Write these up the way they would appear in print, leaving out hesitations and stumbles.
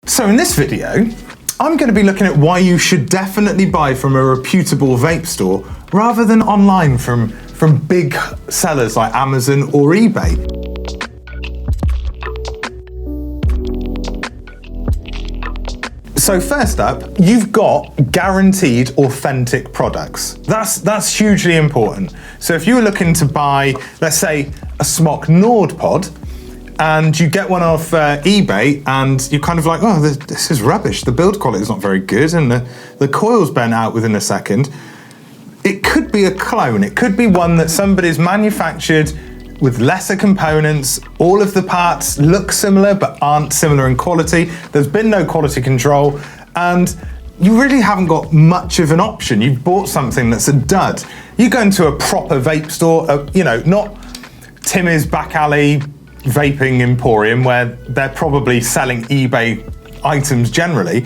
So in this video, I'm going to be looking at why you should definitely buy from a reputable vape store rather than online from big sellers like Amazon or eBay. So first up, you've got guaranteed authentic products. That's hugely important. So if you were looking to buy, let's say, a Smock Nord pod, and you get one off eBay and you're kind of like, oh, this is rubbish. The build quality is not very good and the coil's bent out within a second. It could be a clone. It could be one that somebody's manufactured with lesser components. All of the parts look similar but aren't similar in quality. There's been no quality control and you really haven't got much of an option. You've bought something that's a dud. You go into a proper vape store, not Timmy's back alley vaping emporium where they're probably selling eBay items generally.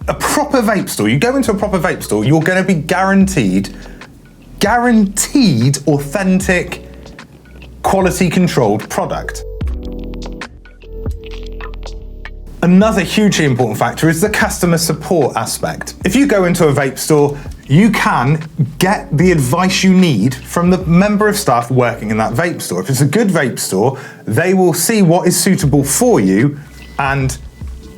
A proper vape store, you go into a proper vape store, you're going to be guaranteed authentic, quality controlled product. Another hugely important factor is the customer support aspect. If you go into a vape store, you can get the advice you need from the member of staff working in that vape store. If it's a good vape store, they will see what is suitable for you and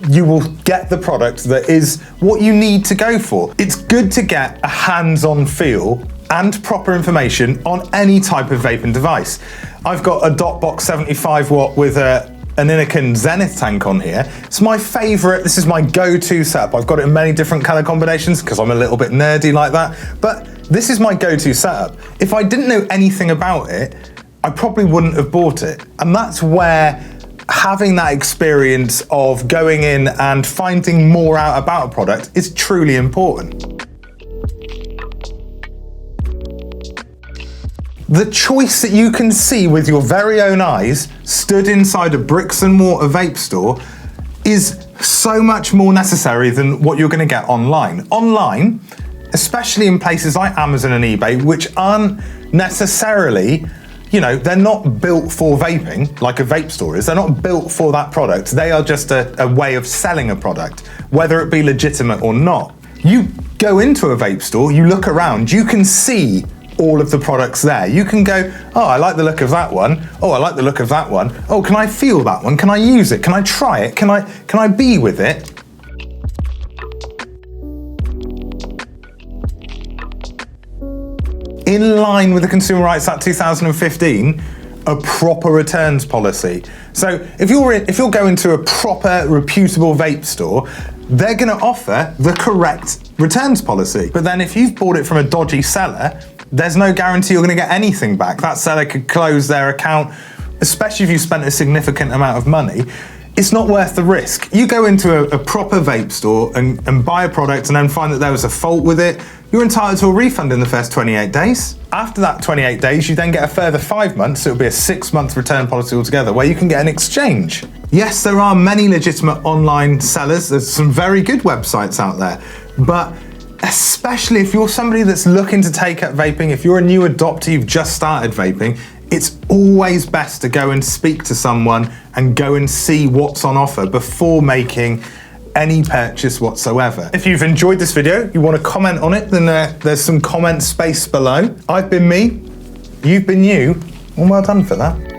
you will get the product that is what you need to go for. It's good to get a hands-on feel and proper information on any type of vaping device. I've got a Dotbox 75 watt with an Innokin Zenith tank on here. It's my favorite, this is my go-to setup. I've got it in many different color combinations because I'm a little bit nerdy like that, but this is my go-to setup. If I didn't know anything about it, I probably wouldn't have bought it. And that's where having that experience of going in and finding more out about a product is truly important. The choice that you can see with your very own eyes, stood inside a bricks and mortar vape store, is so much more necessary than what you're going to get online. Online, especially in places like Amazon and eBay, which aren't necessarily, they're not built for vaping like a vape store is. They're not built for that product. They are just a way of selling a product, whether it be legitimate or not. You go into a vape store, you look around, you can see all of the products there. You can go, oh, I like the look of that one. Oh, I like the look of that one. Oh, can I feel that one? Can I use it? Can I try it? Can I be with it? In line with the Consumer Rights Act 2015, a proper returns policy. So if you're going to a proper reputable vape store, they're going to offer the correct returns policy. But then if you've bought it from a dodgy seller, there's no guarantee you're going to get anything back. That seller could close their account, especially if you spent a significant amount of money. It's not worth the risk. You go into a proper vape store and buy a product and then find that there was a fault with it, you're entitled to a refund in the first 28 days. After that 28 days, you then get a further 5 months, so it'll be a 6-month return policy altogether, where you can get an exchange. Yes, there are many legitimate online sellers. There's some very good websites out there, but especially if you're somebody that's looking to take up vaping, if you're a new adopter, you've just started vaping, it's always best to go and speak to someone and go and see what's on offer before making any purchase whatsoever. If you've enjoyed this video, you want to comment on it, then there's some comment space below. I've been me, you've been you, and well done for that.